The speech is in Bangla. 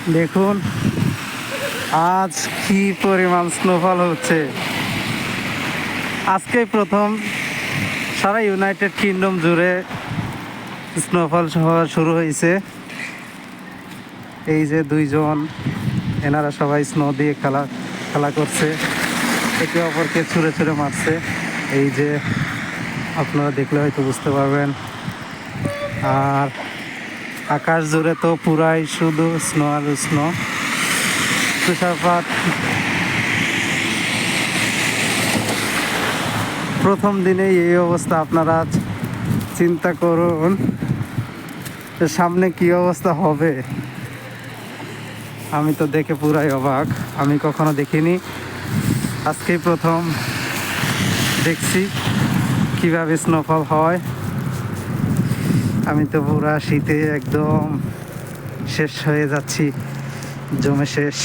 দেখুন আজ কি পরিমাণ স্নোফল হচ্ছে। আজকেই প্রথম সারা ইউনাইটেড কিংডম জুড়ে স্নোফল হওয়া শুরু হয়েছে। এই যে দুইজন, এনারা সবাই স্নো দিয়ে খেলা করছে, একে অপরকে ছুঁড়ে ছুঁড়ে মারছে। এই যে আপনারা দেখলে হয়তো বুঝতে পারবেন। আর আকাশ জুড়ে তো পুরাই শুধু স্নো আর স্নো, তুষারপাত। প্রথম দিনেই এই অবস্থা, আপনারা চিন্তা করুন সামনে কি অবস্থা হবে। আমি তো দেখে পুরাই অবাক, আমি কখনো দেখিনি, আজকেই প্রথম দেখছি কিভাবে স্নোফল হয়। আমি তো পুরা শীতে একদম শেষ হয়ে যাচ্ছি, জমে শেষ।